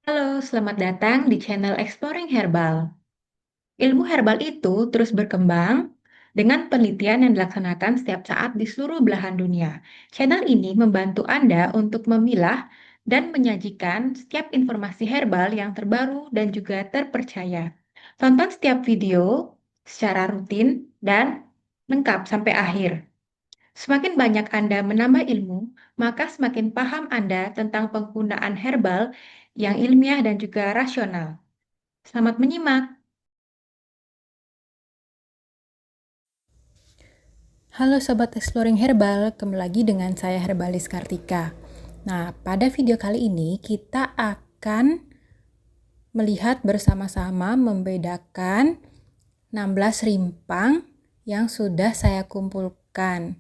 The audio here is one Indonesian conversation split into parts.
Halo, selamat datang di channel Exploring Herbal. Ilmu herbal itu terus berkembang dengan penelitian yang dilaksanakan setiap saat di seluruh belahan dunia. Channel ini membantu Anda untuk memilah dan menyajikan setiap informasi herbal yang terbaru dan juga terpercaya. Tonton setiap video secara rutin dan lengkap sampai akhir. Semakin banyak Anda menambah ilmu, maka semakin paham Anda tentang penggunaan herbal yang ilmiah dan juga rasional. Selamat menyimak. Halo Sobat Exploring Herbal, kembali lagi dengan saya Herbalis Kartika. Nah, pada video kali ini kita akan melihat bersama-sama membedakan 16 rimpang yang sudah saya kumpulkan.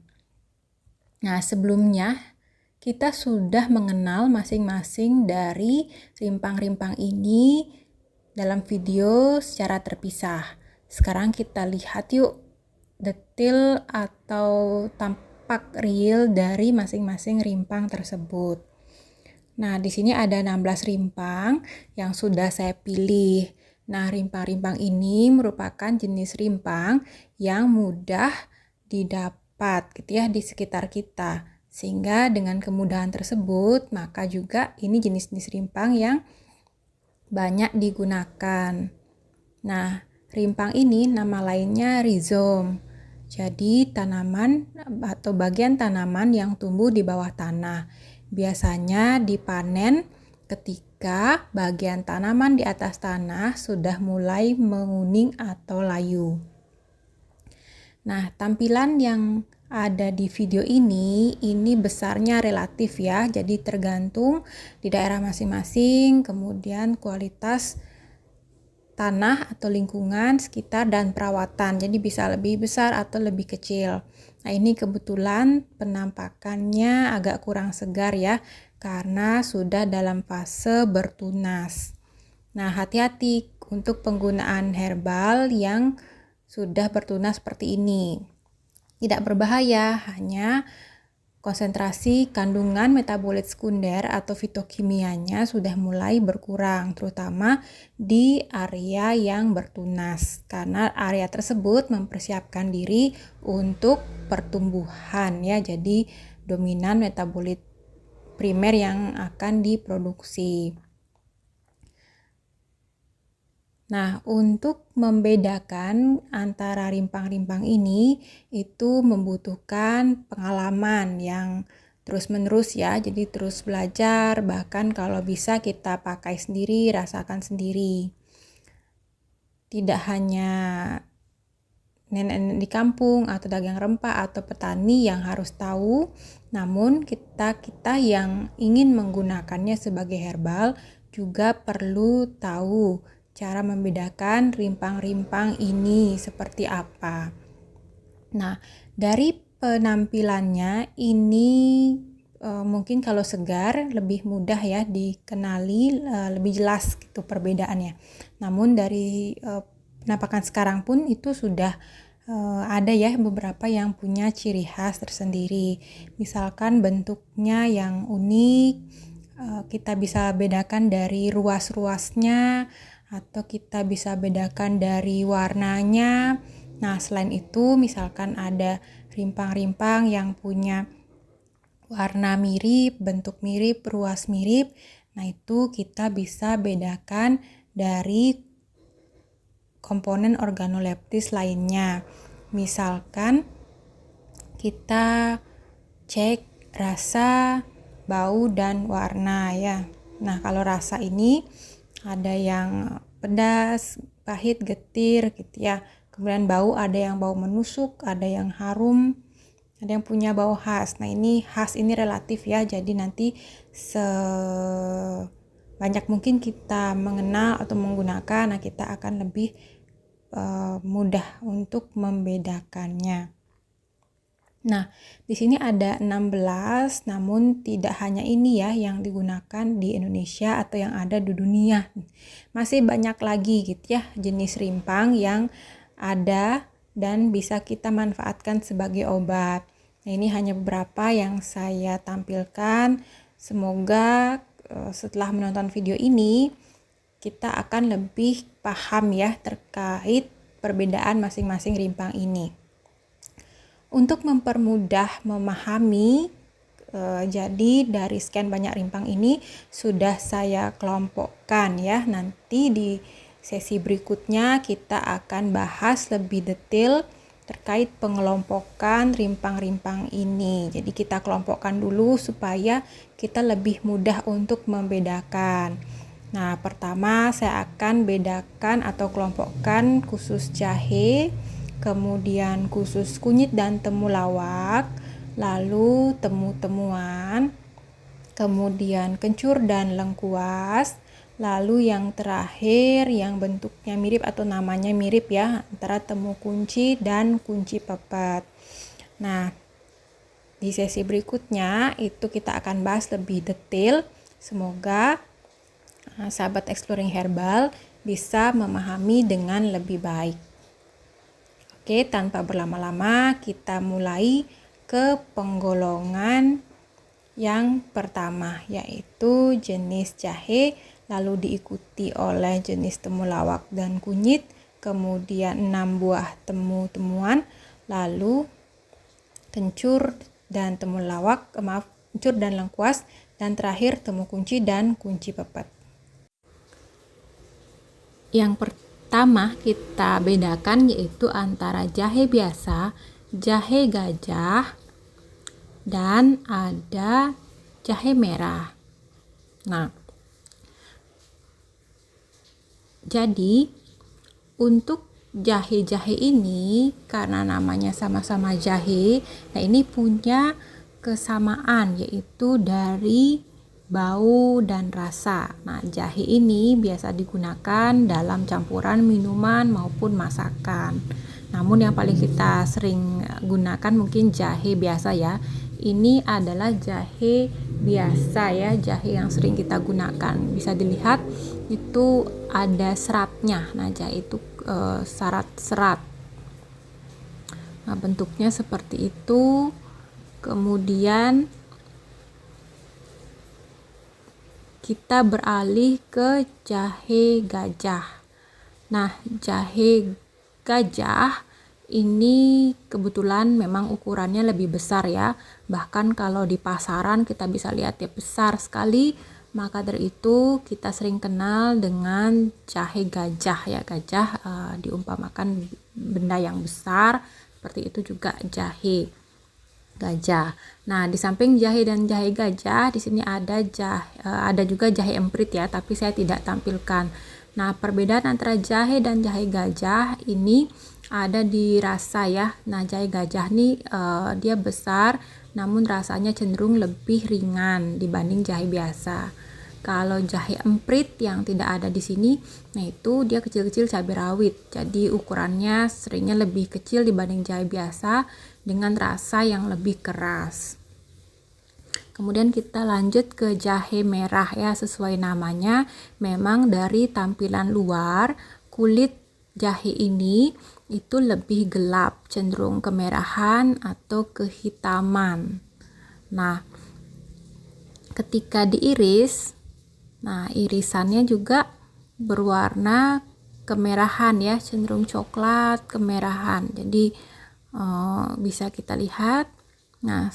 Nah, sebelumnya kita sudah mengenal masing-masing dari rimpang-rimpang ini dalam video secara terpisah. Sekarang kita lihat yuk detail atau tampak real dari masing-masing rimpang tersebut. Nah, di sini ada 16 rimpang yang sudah saya pilih. Nah, rimpang-rimpang ini merupakan jenis rimpang yang mudah didapat gitu ya di sekitar kita. Sehingga dengan kemudahan tersebut, maka juga ini jenis-jenis rimpang yang banyak digunakan. Nah, rimpang ini nama lainnya rhizome. Jadi tanaman atau bagian tanaman yang tumbuh di bawah tanah. Biasanya dipanen ketika bagian tanaman di atas tanah sudah mulai menguning atau layu. Nah, tampilan yang ada di video ini besarnya relatif ya, jadi tergantung di daerah masing-masing, kemudian kualitas tanah atau lingkungan sekitar dan perawatan, jadi bisa lebih besar atau lebih kecil. Nah, ini kebetulan penampakannya agak kurang segar ya, karena sudah dalam fase bertunas. Nah, hati-hati untuk penggunaan herbal yang sudah bertunas seperti ini. Tidak berbahaya, hanya konsentrasi kandungan metabolit sekunder atau fitokimianya sudah mulai berkurang, terutama di area yang bertunas, karena area tersebut mempersiapkan diri untuk pertumbuhan ya, jadi dominan metabolit primer yang akan diproduksi. Nah, untuk membedakan antara rimpang-rimpang ini itu membutuhkan pengalaman yang terus-menerus ya. Jadi terus belajar, bahkan kalau bisa kita pakai sendiri, rasakan sendiri. Tidak hanya nenek-nenek di kampung atau dagang rempah atau petani yang harus tahu, namun kita yang ingin menggunakannya sebagai herbal juga perlu tahu cara membedakan rimpang-rimpang ini seperti apa. Nah, dari penampilannya ini mungkin kalau segar lebih mudah ya dikenali, lebih jelas gitu perbedaannya. Namun dari penampakan sekarang pun itu sudah ada ya beberapa yang punya ciri khas tersendiri. Misalkan bentuknya yang unik, kita bisa bedakan dari ruas-ruasnya, atau kita bisa bedakan dari warnanya. Nah, selain itu misalkan ada rimpang-rimpang yang punya warna mirip, bentuk mirip, ruas mirip. Nah, itu kita bisa bedakan dari komponen organoleptis lainnya. Misalkan kita cek rasa, bau, dan warna ya. Nah, kalau rasa ini ada yang pedas, pahit, getir gitu ya. Kemudian bau ada yang bau menusuk, ada yang harum, ada yang punya bau khas. Nah, ini khas ini relatif ya. Jadi nanti sebanyak mungkin kita mengenal atau menggunakan, nah kita akan lebih mudah untuk membedakannya. Nah, di sini ada 16, namun tidak hanya ini ya yang digunakan di Indonesia atau yang ada di dunia. Masih banyak lagi gitu ya jenis rimpang yang ada dan bisa kita manfaatkan sebagai obat. Nah, ini hanya beberapa yang saya tampilkan. Semoga setelah menonton video ini kita akan lebih paham ya terkait perbedaan masing-masing rimpang ini. Untuk mempermudah memahami, jadi dari sekian banyak rimpang ini sudah saya kelompokkan ya. Nanti di sesi berikutnya kita akan bahas lebih detail terkait pengelompokan rimpang-rimpang ini. Jadi kita kelompokkan dulu supaya kita lebih mudah untuk membedakan. Nah, pertama saya akan bedakan atau kelompokkan khusus jahe, kemudian khusus kunyit dan temulawak, lalu temu-temuan, kemudian kencur dan lengkuas, lalu yang terakhir yang bentuknya mirip atau namanya mirip ya, antara temu kunci dan kunci pepet. Nah, di sesi berikutnya itu kita akan bahas lebih detail. Semoga sahabat Exploring Herbal bisa memahami dengan lebih baik. Oke, tanpa berlama-lama kita mulai ke penggolongan yang pertama, yaitu jenis jahe, lalu diikuti oleh jenis temulawak dan kunyit, kemudian 6 buah temu-temuan, lalu kencur dan kencur dan lengkuas, dan terakhir temu kunci dan kunci pepet. Yang pertama kita bedakan yaitu antara jahe biasa, jahe gajah, dan ada jahe merah. Nah, jadi untuk jahe-jahe ini karena namanya sama-sama jahe, nah ini punya kesamaan yaitu dari bau dan rasa. Nah, jahe ini biasa digunakan dalam campuran minuman maupun masakan. Namun yang paling kita sering gunakan mungkin jahe biasa ya. Ini adalah jahe biasa ya, jahe yang sering kita gunakan. Bisa dilihat itu ada seratnya. Nah, jahe itu syarat serat. Nah, bentuknya seperti itu. Kemudian kita beralih ke jahe gajah. Nah, jahe gajah ini kebetulan memang ukurannya lebih besar ya. Bahkan kalau di pasaran kita bisa lihat ya besar sekali. Maka dari itu kita sering kenal dengan jahe gajah ya. Gajah diumpamakan benda yang besar. Seperti itu juga jahe gajah. Nah, di samping jahe dan jahe gajah, di sini ada juga jahe emprit ya, tapi saya tidak tampilkan. Nah, perbedaan antara jahe dan jahe gajah ini ada di rasa ya. Nah, jahe gajah nih dia besar, namun rasanya cenderung lebih ringan dibanding jahe biasa. Kalau jahe emprit yang tidak ada di sini, nah itu dia kecil-kecil cabai rawit. Jadi ukurannya seringnya lebih kecil dibanding jahe biasa dengan rasa yang lebih keras. Kemudian kita lanjut ke jahe merah ya, sesuai namanya memang dari tampilan luar kulit jahe ini itu lebih gelap, cenderung kemerahan atau kehitaman. Nah, ketika diiris, nah irisannya juga berwarna kemerahan ya, cenderung coklat kemerahan. Jadi bisa kita lihat. Nah,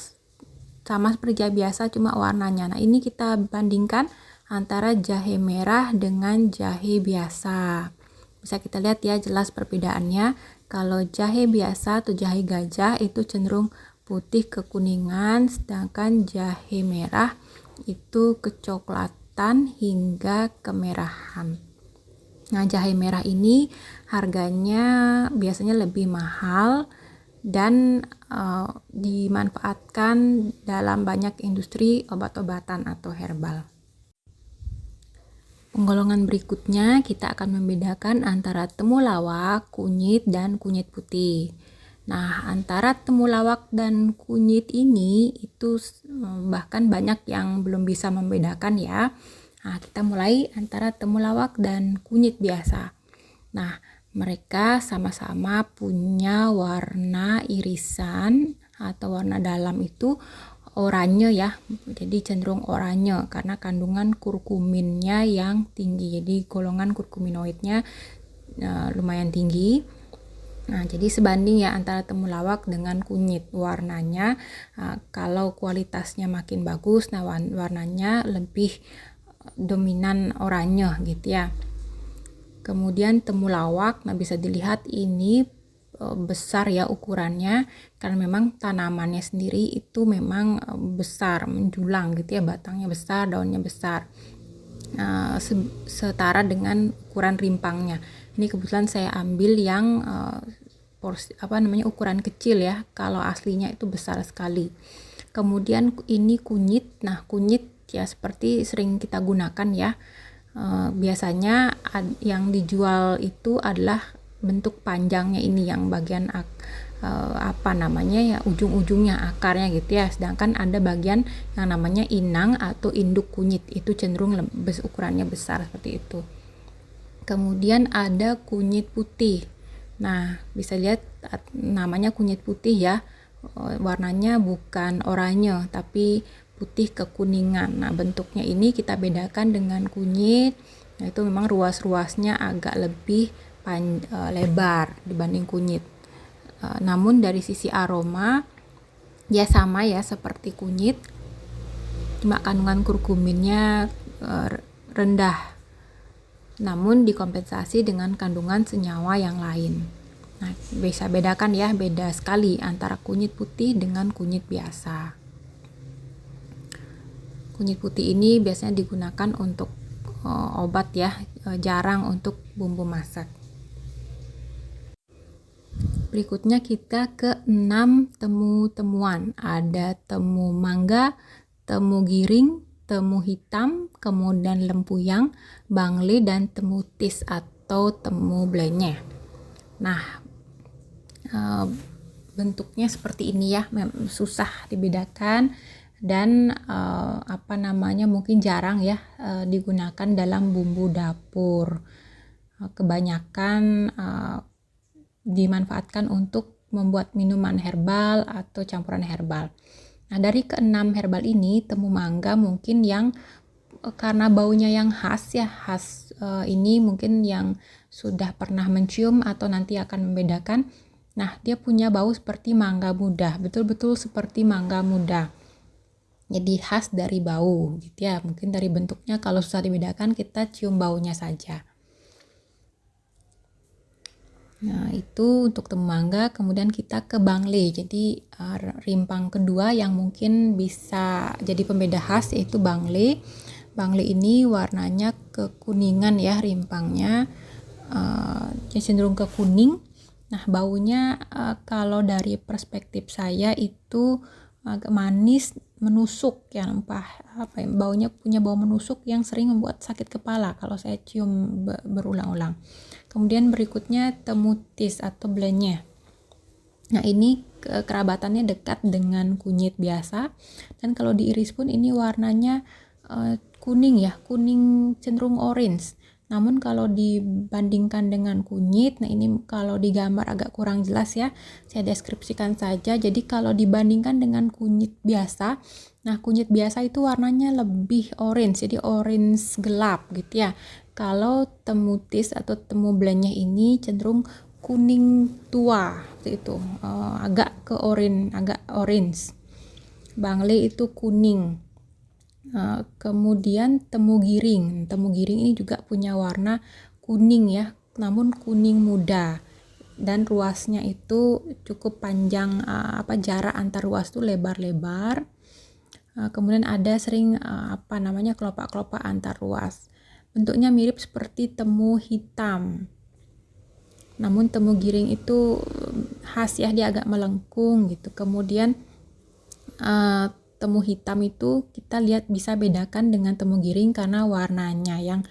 sama seperti jahe biasa cuma warnanya. Nah, ini kita bandingkan antara jahe merah dengan jahe biasa. Bisa kita lihat ya jelas perbedaannya. Kalau jahe biasa atau jahe gajah itu cenderung putih kekuningan, sedangkan jahe merah itu kecoklatan hingga kemerahan. Nah, jahe merah ini harganya biasanya lebih mahal dan dimanfaatkan dalam banyak industri obat-obatan atau herbal. Penggolongan berikutnya kita akan membedakan antara temulawak, kunyit, dan kunyit putih. Nah, antara temulawak dan kunyit ini itu bahkan banyak yang belum bisa membedakan ya. Nah, kita mulai antara temulawak dan kunyit biasa. Nah, mereka sama-sama punya warna irisan atau warna dalam itu oranye ya, jadi cenderung oranye karena kandungan kurkuminnya yang tinggi, jadi golongan kurkuminoidnya lumayan tinggi. Nah, jadi sebanding ya antara temulawak dengan kunyit warnanya. Kalau kualitasnya makin bagus, nah warnanya lebih dominan oranye gitu ya. Kemudian temulawak, nah bisa dilihat ini besar ya ukurannya karena memang tanamannya sendiri itu memang besar, menjulang gitu ya, batangnya besar, daunnya besar. Setara dengan ukuran rimpangnya. Ini kebetulan saya ambil yang ukuran kecil ya. Kalau aslinya itu besar sekali. Kemudian ini kunyit. Nah, kunyit ya seperti sering kita gunakan ya. Biasanya yang dijual itu adalah bentuk panjangnya ini, yang bagian ujung-ujungnya, akarnya gitu ya. Sedangkan ada bagian yang namanya inang atau induk kunyit, itu cenderung ukurannya besar seperti itu. Kemudian ada kunyit putih. Nah, bisa lihat namanya kunyit putih ya. Warnanya bukan oranye tapi putih kekuningan. Nah, bentuknya ini kita bedakan dengan kunyit. Nah, itu memang ruas-ruasnya agak lebih lebar dibanding kunyit. Namun dari sisi aroma ya sama ya seperti kunyit, cuma kandungan kurkuminnya rendah, namun dikompensasi dengan kandungan senyawa yang lain. Nah, bisa bedakan ya, beda sekali antara kunyit putih dengan kunyit biasa. Kunyit putih ini biasanya digunakan untuk obat ya, jarang untuk bumbu masak. Berikutnya kita ke 6 temu-temuan. Ada temu mangga, temu giring, temu hitam, kemudian lempuyang, bangle, dan temu tis atau temu blenyeh. Nah, bentuknya seperti ini ya, susah dibedakan dan mungkin jarang ya digunakan dalam bumbu dapur. Kebanyakan dimanfaatkan untuk membuat minuman herbal atau campuran herbal. Nah, dari keenam herbal ini, temu mangga mungkin yang karena baunya yang khas ya, ini mungkin yang sudah pernah mencium atau nanti akan membedakan. Nah, dia punya bau seperti mangga muda, betul-betul seperti mangga muda. Jadi khas dari bau gitu ya. Mungkin dari bentuknya kalau susah dibedakan, kita cium baunya saja. Nah, itu untuk temu mangga. Kemudian kita ke bangle. Jadi rimpang kedua yang mungkin bisa jadi pembeda khas yaitu bangle. Bangle ini warnanya kekuningan ya, rimpangnya cenderung ke kuning. Nah, baunya kalau dari perspektif saya itu agak manis, menusuk ya, baunya punya bau menusuk yang sering membuat sakit kepala kalau saya cium berulang-ulang. Kemudian berikutnya temu tis atau blenyeh. Nah, ini kerabatannya dekat dengan kunyit biasa, dan kalau diiris pun ini warnanya kuning ya, kuning cenderung orange. Namun kalau dibandingkan dengan kunyit, nah ini kalau digambar agak kurang jelas ya, saya deskripsikan saja. Jadi kalau dibandingkan dengan kunyit biasa, nah kunyit biasa itu warnanya lebih orange, jadi orange gelap gitu ya. Kalau temu tis atau temu blenyeh ini cenderung kuning tua seperti itu, agak orange. Bangle itu kuning. Kemudian temu giring ini juga punya warna kuning ya, namun kuning muda, dan ruasnya itu cukup panjang, jarak antar ruas itu lebar-lebar. Kemudian ada sering kelopak-kelopak antar ruas. Bentuknya mirip seperti temu hitam. Namun temu giring itu khas ya, dia agak melengkung gitu. Kemudian temu hitam itu kita lihat bisa bedakan dengan temu giring karena warnanya yang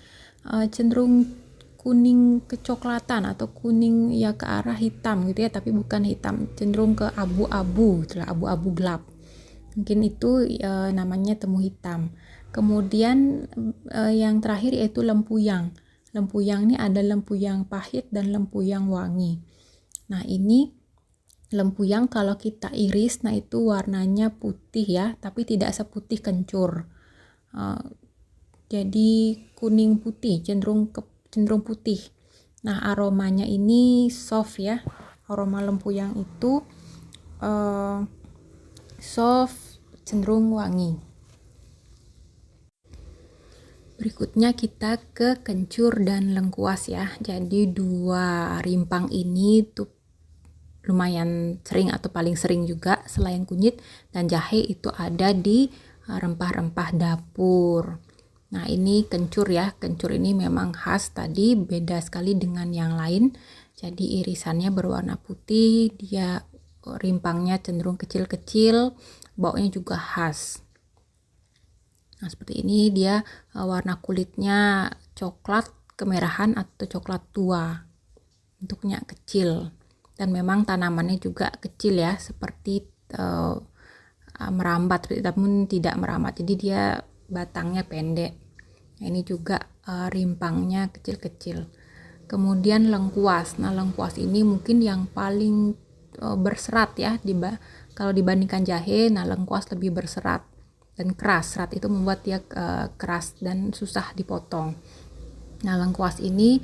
cenderung kuning kecoklatan atau kuning ya ke arah hitam gitu ya, tapi bukan hitam, cenderung ke abu-abu, abu-abu gelap. Mungkin itu namanya temu hitam. Kemudian yang terakhir yaitu lempuyang. Lempuyang ini ada lempuyang pahit dan lempuyang wangi. Nah, ini Lempuyang kalau kita iris, nah itu warnanya putih ya, tapi tidak seputih kencur. Uh, jadi kuning putih, cenderung putih. Nah, aromanya ini soft ya. Aroma lempuyang itu uh, soft, cenderung wangi. Berikutnya kita ke kencur dan lengkuas ya. Jadi dua rimpang ini tuh lumayan sering atau paling sering juga selain kunyit dan jahe itu ada di rempah-rempah dapur. Nah, ini kencur ya. Kencur ini memang khas tadi, beda sekali dengan yang lain. Jadi irisannya berwarna putih, dia rimpangnya cenderung kecil-kecil, baunya juga khas. Nah, seperti ini dia warna kulitnya coklat kemerahan atau coklat tua. Bentuknya kecil. Dan memang tanamannya juga kecil ya, seperti merambat, namun tidak merambat. Jadi dia batangnya pendek. Nah, ini juga rimpangnya kecil-kecil. Kemudian lengkuas. Nah, lengkuas ini mungkin yang paling berserat ya, kalau dibandingkan jahe. Nah, lengkuas lebih berserat dan keras. Serat itu membuat dia keras dan susah dipotong. Nah, lengkuas ini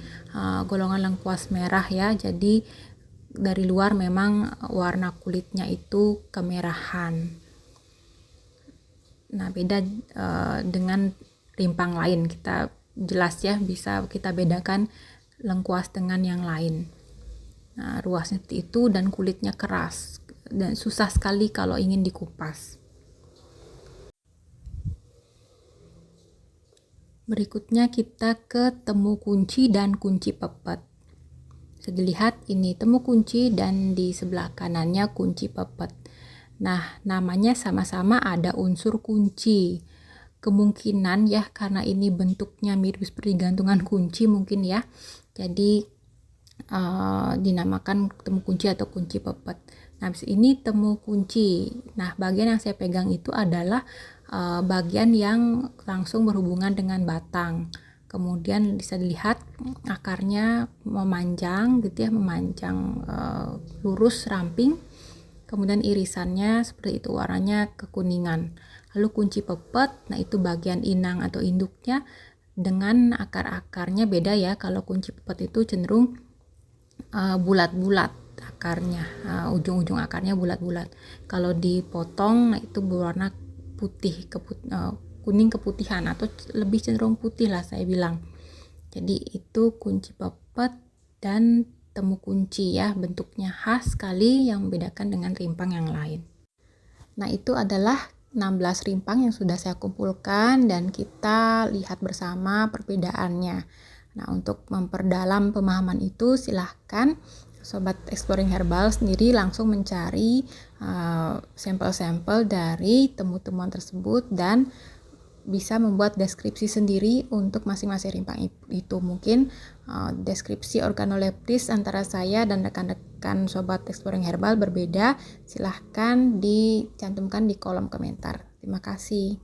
golongan lengkuas merah ya. Jadi dari luar memang warna kulitnya itu kemerahan. Nah, beda dengan rimpang lain. Kita jelas ya, bisa kita bedakan lengkuas dengan yang lain. Nah, ruasnya seperti itu dan kulitnya keras dan susah sekali kalau ingin dikupas. Berikutnya kita ke temu kunci dan kunci pepet. Bisa dilihat ini temu kunci dan di sebelah kanannya kunci pepet. Nah, namanya sama-sama ada unsur kunci. Kemungkinan ya, karena ini bentuknya mirip seperti gantungan kunci mungkin ya. Jadi dinamakan temu kunci atau kunci pepet. Nah, habis ini temu kunci. Nah, bagian yang saya pegang itu adalah bagian yang langsung berhubungan dengan batang. Kemudian bisa dilihat akarnya memanjang gitu ya, memanjang lurus ramping. Kemudian irisannya seperti itu, warnanya kekuningan. Lalu kunci pepet, nah itu bagian inang atau induknya dengan akar-akarnya beda ya. Kalau kunci pepet itu cenderung bulat-bulat akarnya, ujung-ujung akarnya bulat-bulat. Kalau dipotong, nah itu berwarna putih, kuning keputihan atau lebih cenderung putih lah saya bilang. Jadi itu kunci pepet dan temu kunci ya, bentuknya khas sekali yang membedakan dengan rimpang yang lain. Nah, itu adalah 16 rimpang yang sudah saya kumpulkan dan kita lihat bersama perbedaannya. Nah, untuk memperdalam pemahaman itu silahkan Sobat Exploring Herbal sendiri langsung mencari sampel-sampel dari temu-temuan tersebut dan bisa membuat deskripsi sendiri untuk masing-masing rimpang itu. Mungkin deskripsi organoleptis antara saya dan rekan-rekan Sobat Exploring Herbal berbeda. Silahkan dicantumkan di kolom komentar. Terima kasih.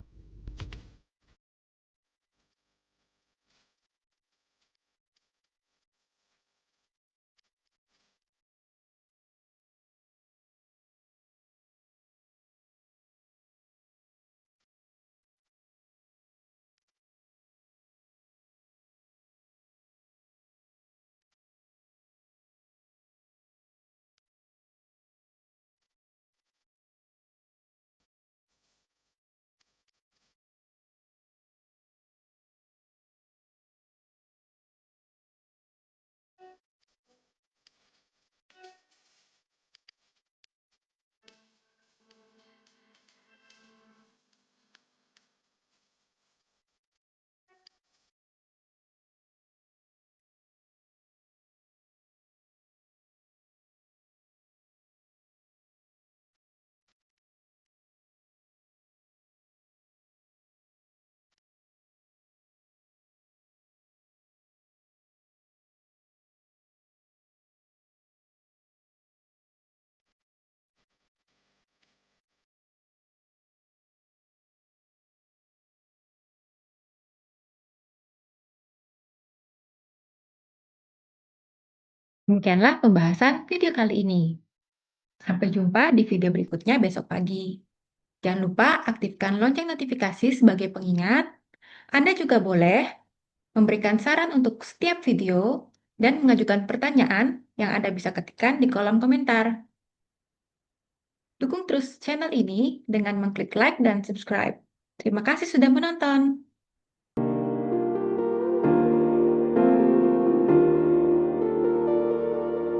Demikianlah pembahasan video kali ini. Sampai jumpa di video berikutnya besok pagi. Jangan lupa aktifkan lonceng notifikasi sebagai pengingat. Anda juga boleh memberikan saran untuk setiap video dan mengajukan pertanyaan yang Anda bisa ketikkan di kolom komentar. Dukung terus channel ini dengan mengklik like dan subscribe. Terima kasih sudah menonton.